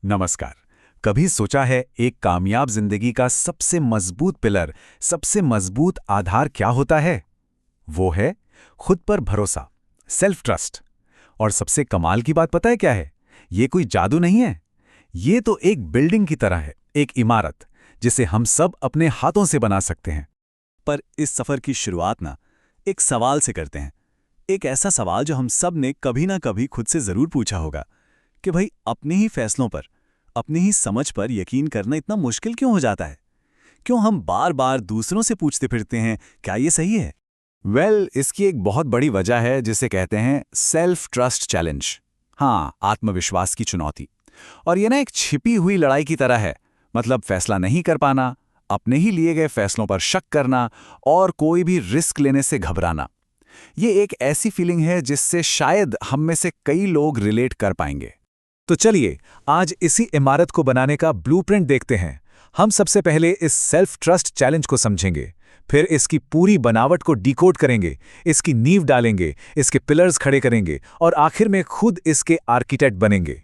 नमस्कार। कभी सोचा है एक कामयाब जिंदगी का सबसे मजबूत पिलर, सबसे मजबूत आधार क्या होता है? वो है खुद पर भरोसा, सेल्फ ट्रस्ट। और सबसे कमाल की बात पता है क्या है? ये कोई जादू नहीं है। ये तो एक बिल्डिंग की तरह है, एक इमारत जिसे हम सब अपने हाथों से बना सकते हैं। पर इस सफर की शुरुआत ना एक सवाल से करते हैं। एक ऐसा सवाल जो हम सब ने कभी ना कभी खुद से जरूर पूछा होगा कि भाई अपने ही फैसलों पर, अपनी ही समझ पर यकीन करना इतना मुश्किल क्यों हो जाता है? क्यों हम बार बार दूसरों से पूछते फिरते हैं क्या ये सही है? इसकी एक बहुत बड़ी वजह है जिसे कहते हैं सेल्फ ट्रस्ट चैलेंज। हाँ, आत्मविश्वास की चुनौती। और ये ना एक छिपी हुई लड़ाई की तरह है। मतलब फैसला नहीं कर पाना, अपने ही लिए गए फैसलों पर शक करना और कोई भी रिस्क लेने से घबराना। ये एक ऐसी फीलिंग है जिससे शायद हम में से कई लोग रिलेट कर पाएंगे। तो चलिए आज इसी इमारत को बनाने का ब्लूप्रिंट देखते हैं। हम सबसे पहले इस सेल्फ ट्रस्ट चैलेंज को समझेंगे, फिर इसकी पूरी बनावट को डिकोड करेंगे, इसकी नींव डालेंगे, इसके पिलर्स खड़े करेंगे और आखिर में खुद इसके आर्किटेक्ट बनेंगे।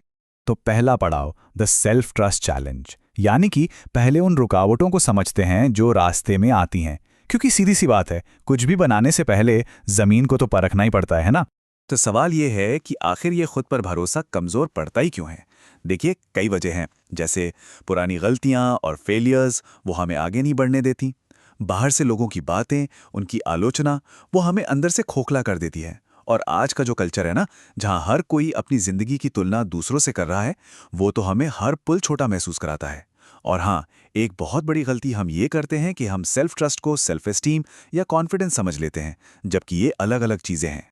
तो पहला पड़ाव द सेल्फ ट्रस्ट चैलेंज, यानी कि पहले उन रुकावटों को समझते हैं जो रास्ते में आती हैं। क्योंकि सीधी सी बात है, कुछ भी बनाने से पहले जमीन को तो परखना ही पड़ता है ना। तो सवाल ये है कि आखिर ये खुद पर भरोसा कमजोर पड़ता ही क्यों है? देखिए, कई वजह हैं। जैसे पुरानी गलतियां और फेलियर्स वो हमें आगे नहीं बढ़ने देती। बाहर से लोगों की बातें, उनकी आलोचना वो हमें अंदर से खोखला कर देती है। और आज का जो कल्चर है ना, जहां हर कोई अपनी जिंदगी की तुलना दूसरों से कर रहा है, वो तो हमें हर पल छोटा महसूस कराता है। और हाँ, एक बहुत बड़ी गलती हम ये करते हैं कि हम सेल्फ ट्रस्ट को सेल्फ एस्टीम या कॉन्फिडेंस समझ लेते हैं, जबकि ये अलग अलग चीजें हैं।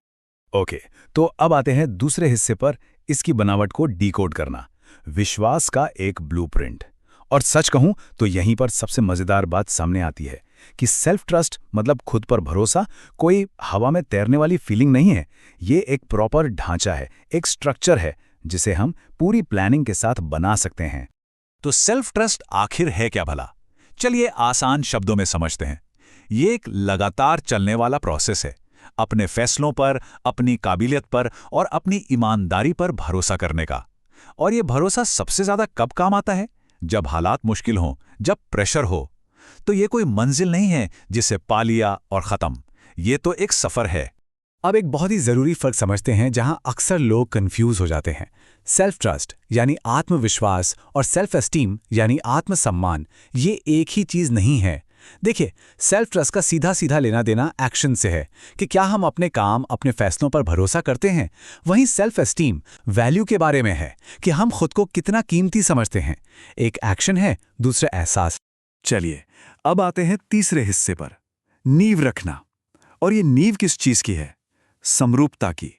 ओके, तो अब आते हैं दूसरे हिस्से पर, इसकी बनावट को डिकोड करना, विश्वास का एक ब्लूप्रिंट। और सच कहूं तो यहीं पर सबसे मजेदार बात सामने आती है कि सेल्फ ट्रस्ट मतलब खुद पर भरोसा कोई हवा में तैरने वाली फीलिंग नहीं है। ये एक प्रॉपर ढांचा है, एक स्ट्रक्चर है जिसे हम पूरी प्लानिंग के साथ बना सकते हैं। तो सेल्फ ट्रस्ट आखिर है क्या भला? चलिए आसान शब्दों में समझते हैं। ये एक लगातार चलने वाला प्रोसेस है, अपने फैसलों पर, अपनी काबिलियत पर और अपनी ईमानदारी पर भरोसा करने का। और ये भरोसा सबसे ज्यादा कब काम आता है? जब हालात मुश्किल हों, जब प्रेशर हो। तो ये कोई मंजिल नहीं है जिसे पा लिया और खत्म। ये तो एक सफर है। अब एक बहुत ही जरूरी फर्क समझते हैं जहां अक्सर लोग कंफ्यूज हो जाते हैं। सेल्फ ट्रस्ट यानी आत्मविश्वास और सेल्फ एस्टीम यानी आत्मसम्मान, ये एक ही चीज नहीं है। देखिए, सेल्फ ट्रस्ट का सीधा सीधा लेना देना एक्शन से है कि क्या हम अपने काम, अपने फैसलों पर भरोसा करते हैं। वहीं सेल्फ एस्टीम वैल्यू के बारे में है कि हम खुद को कितना कीमती समझते हैं। एक एक्शन है, दूसरा एहसास। चलिए अब आते हैं तीसरे हिस्से पर, नींव रखना। और ये नींव किस चीज की है? समरूपता की।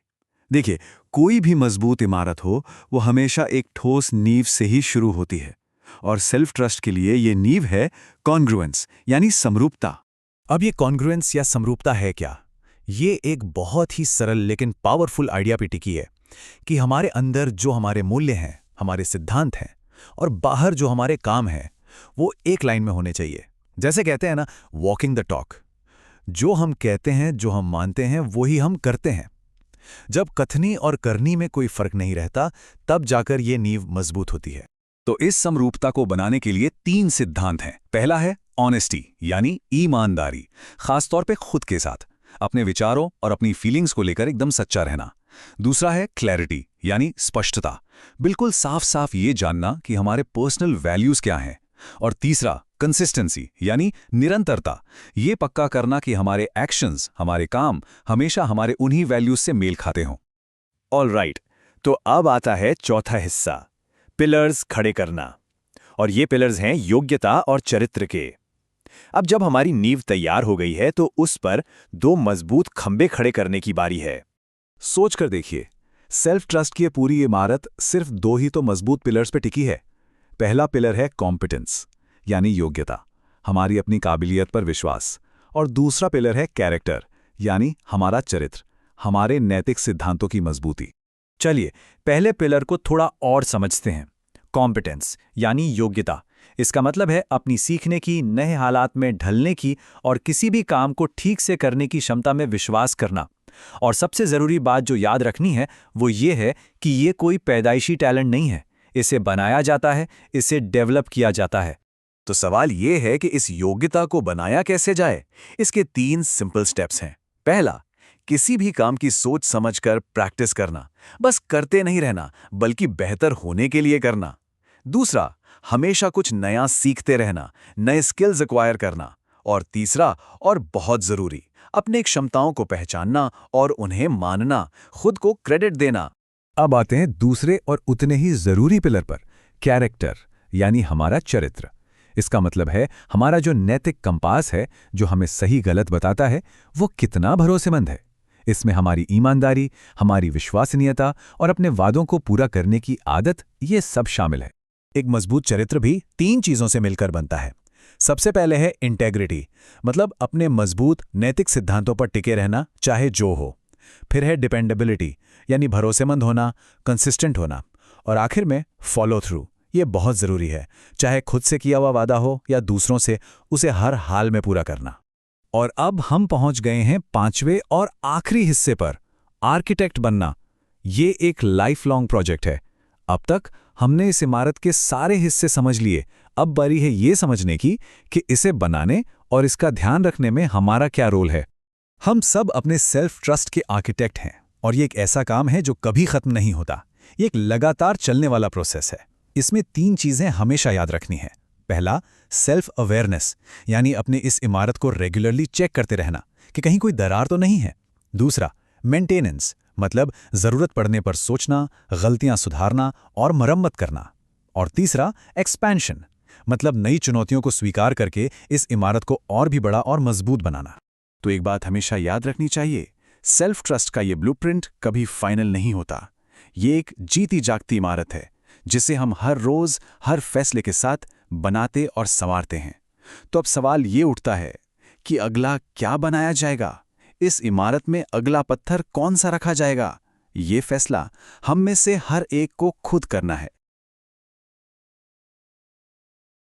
देखिए, कोई भी मजबूत इमारत हो वो हमेशा एक ठोस नींव से ही शुरू होती है। और सेल्फ ट्रस्ट के लिए ये नींव है कॉन्ग्रुएंस यानी समरूपता। अब ये कॉन्ग्रुएंस या समरूपता है क्या? ये एक बहुत ही सरल लेकिन पावरफुल आइडिया पे टिकी है कि हमारे अंदर जो हमारे मूल्य हैं, हमारे सिद्धांत हैं, और बाहर जो हमारे काम हैं, वो एक लाइन में होने चाहिए। जैसे कहते हैं ना, वॉकिंग द टॉक। जो हम कहते हैं, जो हम मानते हैं, वही हम करते हैं। जब कथनी और करनी में कोई फर्क नहीं रहता, तब जाकर ये नींव मजबूत होती है। तो इस समरूपता को बनाने के लिए 3 सिद्धांत हैं। पहला है ऑनेस्टी यानी ईमानदारी, खासतौर पे खुद के साथ, अपने विचारों और अपनी फीलिंग्स को लेकर एकदम सच्चा रहना। दूसरा है क्लैरिटी यानी स्पष्टता, बिल्कुल साफ साफ ये जानना कि हमारे पर्सनल वैल्यूज क्या हैं। और तीसरा कंसिस्टेंसी यानी निरंतरता, ये पक्का करना कि हमारे एक्शंस, हमारे काम हमेशा हमारे उन्हीं वैल्यूज से मेल खाते हों। ऑलराइट, तो अब आता है चौथा हिस्सा, पिलर्स खड़े करना। और ये पिलर्स हैं योग्यता और चरित्र के। अब जब हमारी नींव तैयार हो गई है तो उस पर 2 मजबूत खंबे खड़े करने की बारी है। सोच कर देखिए, सेल्फ ट्रस्ट की ये पूरी इमारत सिर्फ 2 ही तो मजबूत पिलर्स पे टिकी है। पहला पिलर है कॉम्पिटेंस यानी योग्यता, हमारी अपनी काबिलियत पर विश्वास। और दूसरा पिलर है कैरेक्टर यानी हमारा चरित्र, हमारे नैतिक सिद्धांतों की मजबूती। चलिए पहले पिलर को थोड़ा और समझते हैं। कॉम्पिटेंस यानी योग्यता। इसका मतलब है अपनी सीखने की, नए हालात में ढलने की और किसी भी काम को ठीक से करने की क्षमता में विश्वास करना। और सबसे जरूरी बात जो याद रखनी है वो ये है कि ये कोई पैदाइशी टैलेंट नहीं है। इसे बनाया जाता है, इसे डेवलप किया जाता है। तो सवाल ये है कि इस योग्यता को बनाया कैसे जाए। इसके 3 सिंपल स्टेप्स हैं। पहला, किसी भी काम की सोच समझकर प्रैक्टिस करना, बस करते नहीं रहना बल्कि बेहतर होने के लिए करना। दूसरा, हमेशा कुछ नया सीखते रहना, नए स्किल्स एक्वायर करना। और तीसरा, और बहुत जरूरी, अपने क्षमताओं को पहचानना और उन्हें मानना, खुद को क्रेडिट देना। अब आते हैं दूसरे और उतने ही जरूरी पिलर पर, कैरेक्टर, यानी हमारा चरित्र। इसका मतलब है हमारा जो नैतिक कंपास है, जो हमें सही गलत बताता है, वो कितना भरोसेमंद है। इसमें हमारी ईमानदारी, हमारी विश्वसनीयता और अपने वादों को पूरा करने की आदत, ये सब शामिल है। एक मजबूत चरित्र भी 3 चीजों से मिलकर बनता है। सबसे पहले है इंटेग्रिटी, मतलब अपने मजबूत नैतिक सिद्धांतों पर टिके रहना, चाहे जो हो। फिर है डिपेंडेबिलिटी, यानी भरोसेमंद होना, कंसिस्टेंट होना। और आखिर में फॉलो थ्रू, ये बहुत जरूरी है, चाहे खुद से किया हुआ वादा हो या दूसरों से, उसे हर हाल में पूरा करना। और अब हम पहुंच गए हैं 5वें और आखिरी हिस्से पर, आर्किटेक्ट बनना। ये एक लाइफ लॉन्ग प्रोजेक्ट है। अब तक हमने इस इमारत के सारे हिस्से समझ लिए, अब बारी है ये समझने की कि इसे बनाने और इसका ध्यान रखने में हमारा क्या रोल है। हम सब अपने सेल्फ ट्रस्ट के आर्किटेक्ट हैं, और ये एक ऐसा काम है जो कभी खत्म नहीं होता। ये एक लगातार चलने वाला प्रोसेस है। इसमें 3 चीजें हमेशा याद रखनी है। पहला, सेल्फ अवेयरनेस, यानी अपने इस इमारत को रेगुलरली चेक करते रहना कि कहीं कोई दरार तो नहीं है। दूसरा, मेंटेनेंस, मतलब जरूरत पड़ने पर सोचना, गलतियां सुधारना और मरम्मत करना। और तीसरा, एक्सपेंशन, मतलब नई चुनौतियों को स्वीकार करके इस इमारत को और भी बड़ा और मजबूत बनाना। तो एक बात हमेशा याद रखनी चाहिए, सेल्फ ट्रस्ट का ये ब्लूप्रिंट कभी फाइनल नहीं होता। ये एक जीती जागती इमारत है जिसे हम हर रोज हर फैसले के साथ बनाते और संवारते हैं। तो अब सवाल ये उठता है कि अगला क्या बनाया जाएगा? इस इमारत में अगला पत्थर कौन सा रखा जाएगा? ये फैसला हम में से हर एक को खुद करना है।